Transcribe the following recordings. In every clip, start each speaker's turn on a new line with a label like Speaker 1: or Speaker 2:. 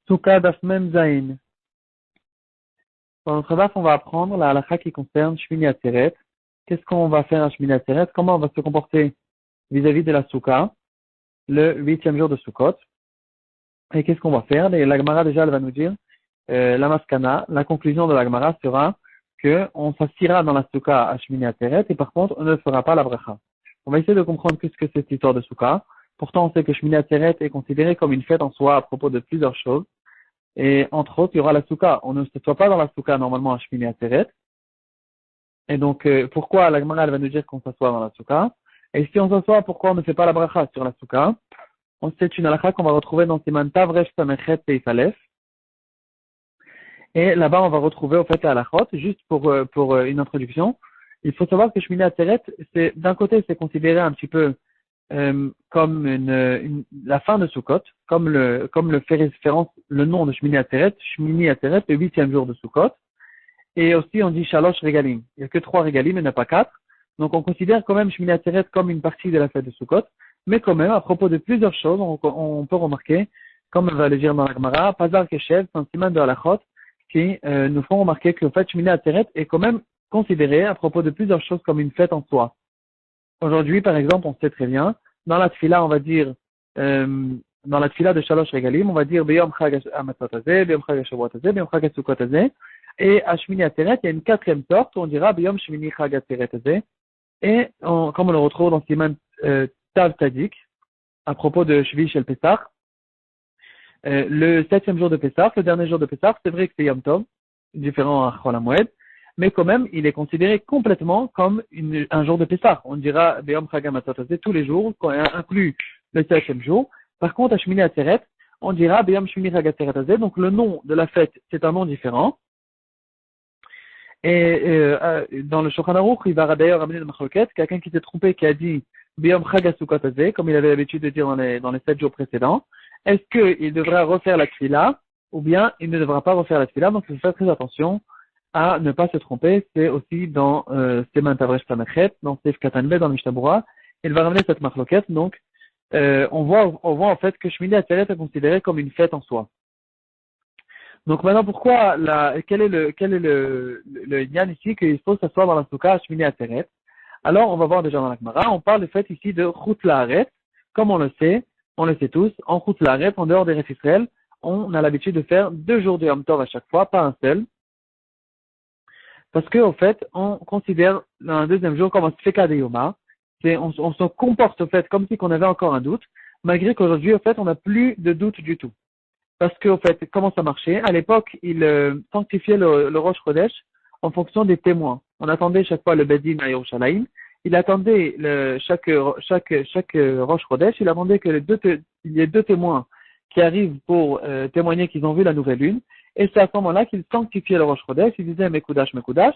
Speaker 1: Souka Dafmem Zain. Dans notre DAF, on va apprendre la halakha qui concerne Shmini Atzeret. Qu'est-ce qu'on va faire à Shmini Atzeret? Comment on va se comporter vis-à-vis de la Souka, le 8e jour de Sukkot? Et qu'est-ce qu'on va faire? La Gemara, déjà, elle va nous dire, la maskana, la conclusion de la Gemara sera que on s'assira dans la Souka à Shmini Atzeret et par contre, on ne fera pas la bracha. On va essayer de comprendre qu'est-ce que c'est cette histoire de Souka. Pourtant, on sait que Shmini Atzeret est considéré comme une fête en soi à propos de plusieurs choses. Et entre autres, il y aura la souka. On ne s'assoit pas dans la souka normalement à Shmini Atzeret. Et donc, pourquoi la Gemara elle va nous dire qu'on s'assoit dans la souka? Et si on s'assoit, pourquoi on ne fait pas la bracha sur la souka? C'est une halakha qu'on va retrouver dans Siman Tav Resh Samechet Seif Aleph. Et là-bas, on va retrouver au fait la halachot. Juste pour une introduction, il faut savoir que Shmini Atzeret, d'un côté, c'est considéré un petit peu comme la fin de Sukkot, comme le fait référence le nom de Shmini Atzeret, le 8e jour de Sukkot. Et aussi, on dit Shalosh Regalim. Il n'y a que 3 Regalim, il n'y en a pas 4. Donc, on considère quand même Shmini Atzeret comme une partie de la fête de Sukkot. Mais quand même, à propos de plusieurs choses, on peut remarquer, comme on va le dire dans la Gemara, Pazar Keshev, un siman de halachot, qui nous font remarquer que le fait Shmini Atzeret est quand même considéré à propos de plusieurs choses comme une fête en soi. Aujourd'hui, par exemple, on sait très bien, dans la tfila, on va dire, dans la tfila de Shalosh Regalim, on va dire Beyom Chag HaMatzot Hazeh, Beyom Chag HaShavuot Hazeh, Beyom Chag HaSukkot Hazeh. Et à Shmini Atzeret, il y a une 4e sorte, où on dira Beyom Shmini Chag Atzeret Hazeh. Et comme on le retrouve dans Siman Tav Tzadik, à propos de Shvi Shel Pesach, le 7e jour de Pesach, le dernier jour de Pesach, c'est vrai que c'est Yom Tov, différent à Chol HaMoed, mais quand même, il est considéré complètement comme un jour de Pessah. On dira Beyom Chag HaMatzot Hazeh tous les jours, quand on inclut le 7e jour. Par contre, à Shmini Atzeret, on dira Beyom Shmini Chag Atzeret Hazeh. Donc, le nom de la fête, c'est un nom différent. Et dans le Shulchan Aruch, il va d'ailleurs ramener le machloket, quelqu'un qui s'est trompé, qui a dit Beyom Chag HaSukkot Hazeh, comme il avait l'habitude de dire dans les 7 jours précédents. Est-ce qu'il devra refaire la tfila, ou bien il ne devra pas refaire la tfila? Donc, il faut faire très attention à ne pas se tromper. C'est aussi dans Siman Tav Resh Samechet, dans Seif Katanbe, dans le Mishnah Berurah. Il va ramener cette machloket. Donc, on voit en fait que Shmini Atzeret est considéré comme une fête en soi. Donc maintenant, pourquoi quel est le Inyan ici qu'il faut s'asseoir dans la souka à Shmini Atzeret? Alors, on va voir déjà dans la Gemara. On parle du fait ici de Chutz La'aretz. Comme on le sait tous, en Chutz La'aretz, en dehors des Eretz Israël, on a l'habitude de faire 2 jours de Yom Tov à chaque fois, pas un seul. Parce qu'en fait, on considère un 2e jour comme un Sfeka de Yoma. On se comporte au fait comme si on avait encore un doute, malgré qu'aujourd'hui, au fait, on n'a plus de doute du tout. Parce qu'au fait, comment ça marchait? À l'époque, il sanctifiait le Rosh Chodesh en fonction des témoins. On attendait chaque fois le Bedin à Yerushalayim. Il attendait chaque Rosh Chodesh, il attendait que il y ait 2 témoins qui arrivent pour témoigner qu'ils ont vu la nouvelle lune. Et c'est à ce moment-là qu'il sanctifiait le Rosh Chodesh, il disait Mekudash, Mekudash.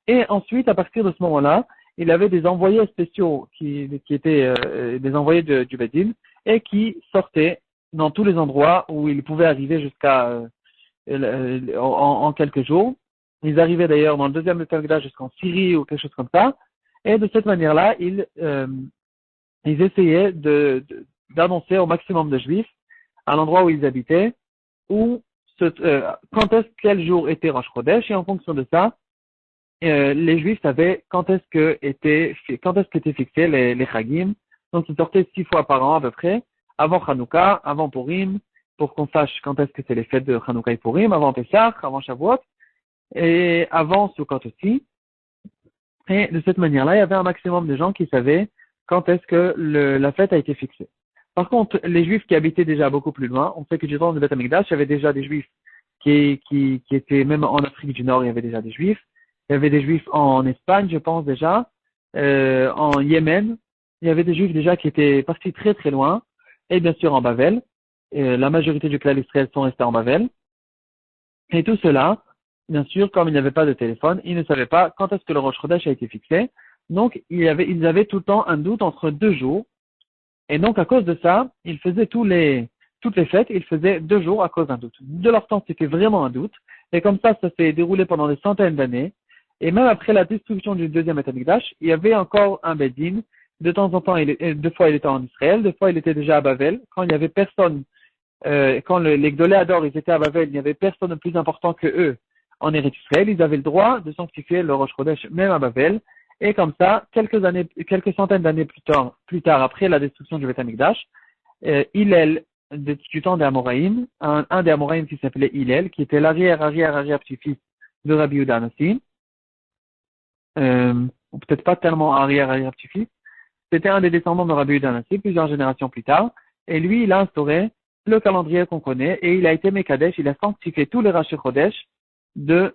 Speaker 1: Et ensuite, à partir de ce moment-là, il avait des envoyés spéciaux qui étaient des envoyés du Bedin et qui sortaient dans tous les endroits où ils pouvaient arriver jusqu'à en quelques jours. Ils arrivaient d'ailleurs dans le 2e Betamikdash jusqu'en Syrie ou quelque chose comme ça. Et de cette manière-là, ils essayaient d'annoncer au maximum de Juifs à l'endroit où ils habitaient quel jour était Rosh Chodesh, et en fonction de ça, les Juifs savaient quand est-ce qu'étaient fixés les Chagim. Donc ils sortaient 6 fois par an à peu près, avant Hanouka, avant Purim, pour qu'on sache quand est-ce que c'est les fêtes de Hanouka et Purim, avant Pesach, avant Shavuot, et avant Sukkot aussi. Et de cette manière-là, il y avait un maximum de gens qui savaient quand est-ce que la fête a été fixée. Par contre, les Juifs qui habitaient déjà beaucoup plus loin, on sait que du temps de Beth Amikdash, il y avait déjà des Juifs qui étaient même en Afrique du Nord, il y avait déjà des Juifs. Il y avait des Juifs en Espagne, je pense déjà, en Yémen. Il y avait des Juifs déjà qui étaient partis très très loin, et bien sûr en Bavel. La majorité du clan Israël sont restés en Bavel. Et tout cela, bien sûr, comme il n'y avait pas de téléphone, ils ne savaient pas quand est-ce que le Rosh Chodesh a été fixé. Donc, ils avaient tout le temps un doute entre 2 jours. Et donc, à cause de ça, ils faisaient toutes les fêtes, ils faisaient 2 jours à cause d'un doute. De leur temps, c'était vraiment un doute. Et comme ça s'est déroulé pendant des centaines d'années. Et même après la destruction du 2e Beth Amikdash, il y avait encore un Bedin. De temps en temps, 2 fois il était en Israël, 2 fois il était déjà à Bavel, quand il n'y avait personne quand les Gdoléadors, ils étaient à Babel, il n'y avait personne de plus important que eux en Eretz Israël, ils avaient le droit de sanctifier le Rosh Chodesh même à Babel. Et comme ça, quelques centaines d'années plus tard, après la destruction du Beth Amikdash, Hillel, du temps des Amoraïm, un des Amoraïm qui s'appelait Hillel, qui était l'arrière petit-fils de Rabbi Yehuda Hanassi, ou peut-être pas tellement arrière petit-fils, c'était un des descendants de Rabbi Yehuda Hanassi, plusieurs générations plus tard, et lui, il a instauré le calendrier qu'on connaît, et il a été Mekadesh, il a sanctifié tous les Rashi Chodesh de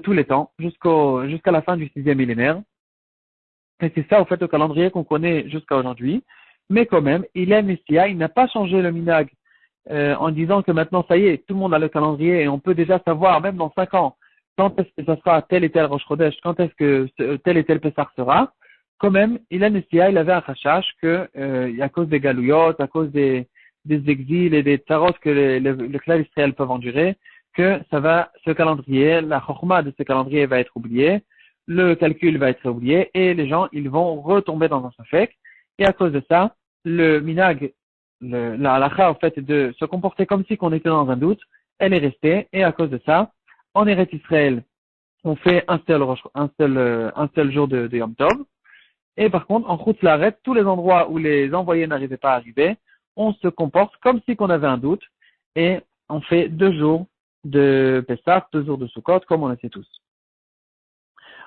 Speaker 1: tous les temps, jusqu'à la fin du 6e millénaire. Et c'est ça, au fait, le calendrier qu'on connaît jusqu'à aujourd'hui. Mais quand même, il est Messia, il n'a pas changé le minag en disant que maintenant, ça y est, tout le monde a le calendrier et on peut déjà savoir, même dans 5 ans, quand est-ce que ça sera tel et tel Rosh Chodesh, quand est-ce que tel et tel Pessah sera. Quand même, il est Messia, il avait un chachash que, à cause des galouillottes, à cause des exils et des tarots que le clan Israël peuvent endurer, que ce calendrier, la chorma de ce calendrier va être oubliée, le calcul va être oublié et les gens, ils vont retomber dans un safek. Et à cause de ça, le minag, la halakha, en fait, de se comporter comme si qu'on était dans un doute, elle est restée. Et à cause de ça, en Eretz Israël, on fait un seul jour de Yom Tov. Et par contre, en Chutz La'aretz, tous les endroits où les envoyés n'arrivaient pas à arriver, on se comporte comme si qu'on avait un doute et on fait 2 jours de Pessah, 2 jours de Sukkot, comme on le sait tous.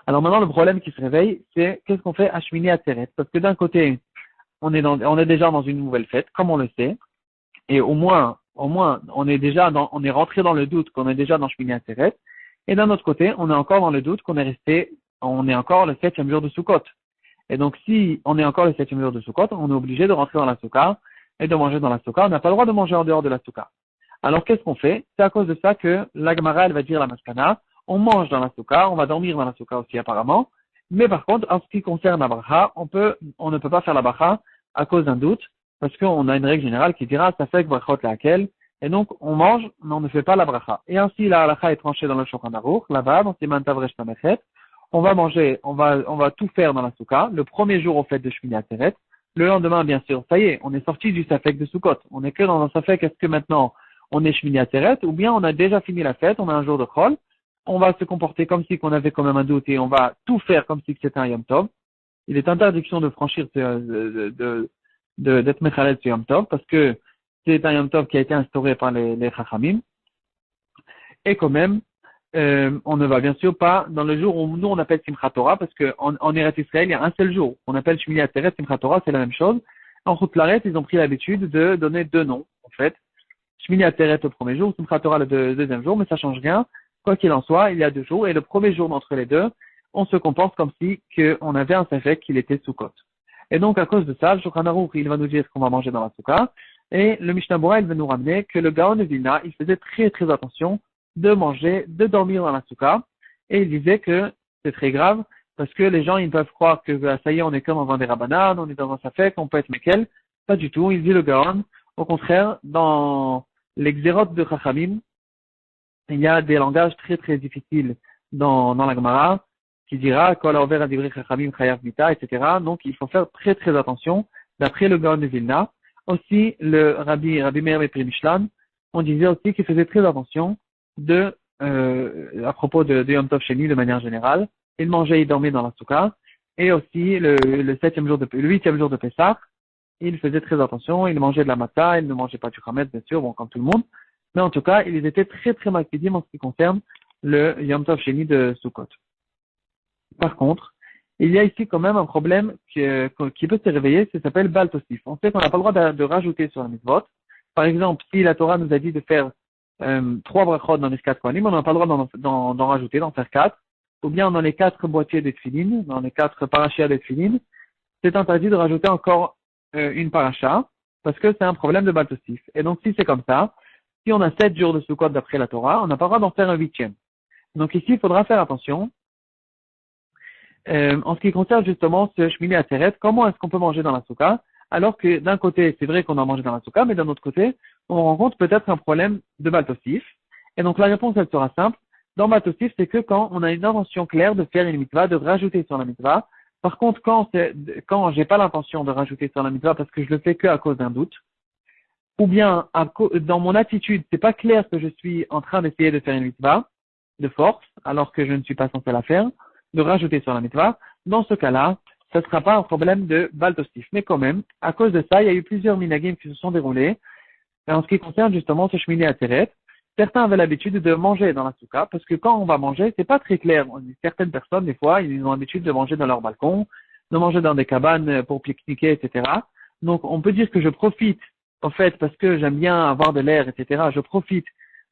Speaker 1: Alors maintenant, le problème qui se réveille, c'est qu'est-ce qu'on fait à Shmini Atzeret? Parce que d'un côté, on est déjà dans une nouvelle fête, comme on le sait, et au moins, on est rentré dans le doute qu'on est déjà dans Shmini Atzeret, et d'un autre côté, on est encore dans le doute on est encore le 7e jour de Sukkot. Et donc, si on est encore le 7e jour de Sukkot, on est obligé de rentrer dans la Soukha et de manger dans la Soukha. On n'a pas le droit de manger en dehors de la Soukha. Alors, qu'est-ce qu'on fait? C'est à cause de ça que la Gemara, elle va dire la Maskana, on mange dans la Soukha, on va dormir dans la Soukha aussi apparemment. Mais par contre, en ce qui concerne la bracha, on ne peut pas faire la bracha à cause d'un doute, parce qu'on a une règle générale qui dira, ça fait que brachot laquelle, et donc on mange, mais on ne fait pas la bracha. Et ainsi, la halakha est tranchée dans le Shulchan Aruch, là-bas, dans Siman Tavresh Tamechet. On va manger, on va tout faire dans la Soukha. Le premier jour au fait de Shmini Atzeret, le lendemain, bien sûr, ça y est, on est sorti du Safek de Sukkot. On est que dans un Safek, est-ce que maintenant on est Shmini Atzeret, ou bien on a déjà fini la fête, on a un jour de Chol, on va se comporter comme si qu'on avait quand même un doute et on va tout faire comme si c'était un Yom Tov. Il est interdiction de franchir, d'être Mechalel sur Yom Tov, parce que c'est un Yom Tov qui a été instauré par les Chachamim. Et quand même, on ne va bien sûr pas dans le jour où nous on appelle Simchat Torah, parce qu'en Eretz Israël, il y a un seul jour. On appelle Shmini Atzeret, Simchat Torah, c'est la même chose. En Chutz La'aretz, ils ont pris l'habitude de donner 2 noms, en fait. Shmini Atzeret le premier jour, Simchat Torah le deuxième jour, mais ça change rien. Quoi qu'il en soit, il y a 2 jours, et le premier jour d'entre les deux, on se comporte comme si on avait un safek qu'il était Sukkot. Et donc, à cause de ça, le Shulchan Aruch, il va nous dire ce qu'on va manger dans la Soukha, et le Mishnah Bora, il va nous ramener que le Gaon de Vilna, il faisait très très attention de manger, de dormir dans la Soukha, et il disait que c'est très grave, parce que les gens, ils peuvent croire que ça y est, on est comme dans des Rabbanan, on est dans un safek, on peut être Mekel. Pas du tout, il dit le Gaon. Au contraire, dans les Xérot de Chachamim, il y a des langages très très difficiles dans la Gemara, qui dira Kol haover ad divrei chachamim chayav mita, etc. Donc il faut faire très très attention. D'après le Gaon de Vilna, aussi le Rabbi Meir Mepri Mishlan, on disait aussi qu'il faisait très attention à propos de Yom Tov Sheni de manière générale. Il mangeait, il dormait dans la Soukha, et aussi le 8e jour de Pessah, il faisait très attention. Il mangeait de la matzah, il ne mangeait pas du chametz, bien sûr, bon comme tout le monde. Mais en tout cas, ils étaient très très makpidim en ce qui concerne le Yom Tov Sheni de Sukkot. Par contre, il y a ici quand même un problème qui peut se réveiller, ça s'appelle Baal Tosif. On sait qu'on n'a pas le droit de rajouter sur la mitzvot. Par exemple, si la Torah nous a dit de faire 3 brachot dans les 4 kohanim, on n'a pas le droit d'en rajouter, d'en faire 4. Ou bien dans les 4 boîtiers de tefillin, dans les 4 parachas de tefillin, c'est interdit de rajouter encore une paracha, parce que c'est un problème de Baal Tosif. Et donc si c'est comme ça, si on a 7 jours de Sukkot d'après la Torah, on n'a pas le droit d'en faire un 8e. Donc ici, il faudra faire attention. En ce qui concerne justement ce Shmini Atzeret, comment est-ce qu'on peut manger dans la Soukha? Alors que d'un côté, c'est vrai qu'on a mangé dans la Soukha, mais d'un autre côté, on rencontre peut-être un problème de Baal Tosif. Et donc la réponse, elle sera simple. Dans Baal Tosif, c'est que quand on a une intention claire de faire une mitzvah, de rajouter sur la mitzvah. Par contre, quand j'ai pas l'intention de rajouter sur la mitzvah parce que je le fais que à cause d'un doute, ou bien dans mon attitude, c'est pas clair que je suis en train d'essayer de faire une mitzvah de force, alors que je ne suis pas censé la faire, de rajouter sur la mitzvah, dans ce cas-là, ce ne sera pas un problème de baltosif. Mais quand même, à cause de ça, il y a eu plusieurs minagim qui se sont déroulés. Et en ce qui concerne justement ce Shmini Atzeret, certains avaient l'habitude de manger dans la souka, parce que quand on va manger, c'est pas très clair. Certaines personnes, des fois, ils ont l'habitude de manger dans leur balcon, de manger dans des cabanes pour pique-niquer, etc. Donc, on peut dire que je profite, en fait, parce que j'aime bien avoir de l'air, etc. Je profite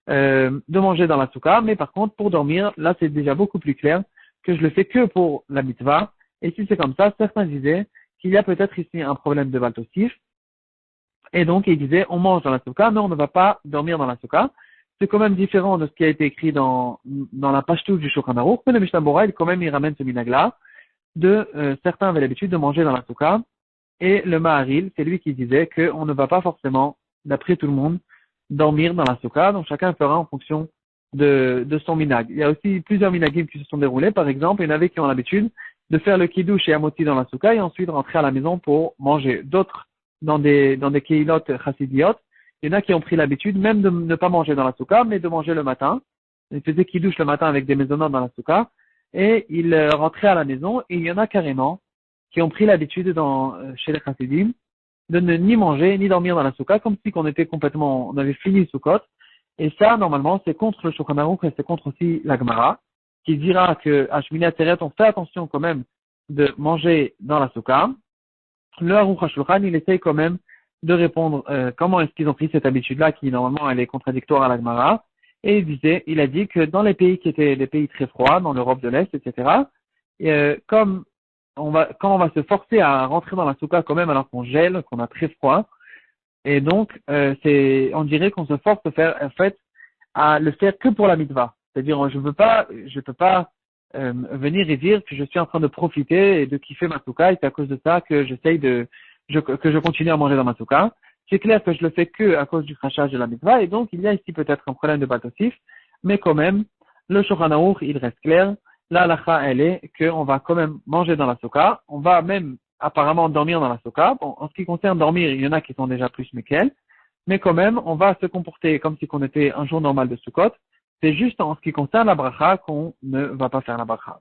Speaker 1: de manger dans la souka, mais par contre, pour dormir, là, c'est déjà beaucoup plus clair que je le fais que pour la mitzvah. Et si c'est comme ça, certains disaient qu'il y a peut-être ici un problème de baltosif. Et donc, ils disaient, on mange dans la souka, mais on ne va pas dormir dans la souka. C'est quand même différent de ce qui a été écrit dans la pashtout du Shulchan Aruch, mais le Mishnah Bora, quand même, il ramène ce minag-là, certains avaient l'habitude de manger dans la souka, et le Maharil, c'est lui qui disait qu'on ne va pas forcément, d'après tout le monde, dormir dans la souka, donc chacun fera en fonction de son minag. Il y a aussi plusieurs minagim qui se sont déroulés, par exemple, il y en avait qui ont l'habitude de faire le kiddush et amoti dans la souka, et ensuite rentrer à la maison pour manger. D'autres, dans des keilot chassidiot, il y en a qui ont pris l'habitude même de ne pas manger dans la souka, mais de manger le matin. Ils faisaient kiddush le matin avec des maisonnotes dans la souka, et ils rentraient à la maison, et il y en a carrément qui ont pris l'habitude chez les chassidim de ne ni manger ni dormir dans la souka, comme si on avait fini le soukot. Et ça, normalement, c'est contre le Shulchan Aruch et c'est contre aussi la Gemara, qui dira que à Shmini Atzeret, on fait attention quand même de manger dans la souka. Le Aruch HaShulchan, il essaye quand même de répondre comment est-ce qu'ils ont pris cette habitude-là, qui normalement elle est contradictoire à la Gemara. Et il a dit que dans les pays qui étaient des pays très froids, dans l'Europe de l'Est, etc., quand on va se forcer à rentrer dans la souka quand même alors qu'on gèle, qu'on a très froid, et donc on dirait qu'on se force à le faire que pour la mitzvah. C'est-à-dire, je peux pas venir et dire que je suis en train de profiter et de kiffer ma souka, et c'est à cause de ça que que je continue à manger dans ma souka. C'est clair que je le fais que à cause du crachage de la mitzvah, et donc il y a ici peut-être un problème de batosif, mais quand même, le Shulchan Aruch, il reste clair. La halakha, elle est qu'on va quand même manger dans la souka, on va même apparemment dormir dans la souka. Bon, en ce qui concerne dormir, il y en a qui sont déjà plus méquels, mais quand même, on va se comporter comme si on était un jour normal de Sukkot. C'est juste en ce qui concerne la bracha qu'on ne va pas faire la bracha.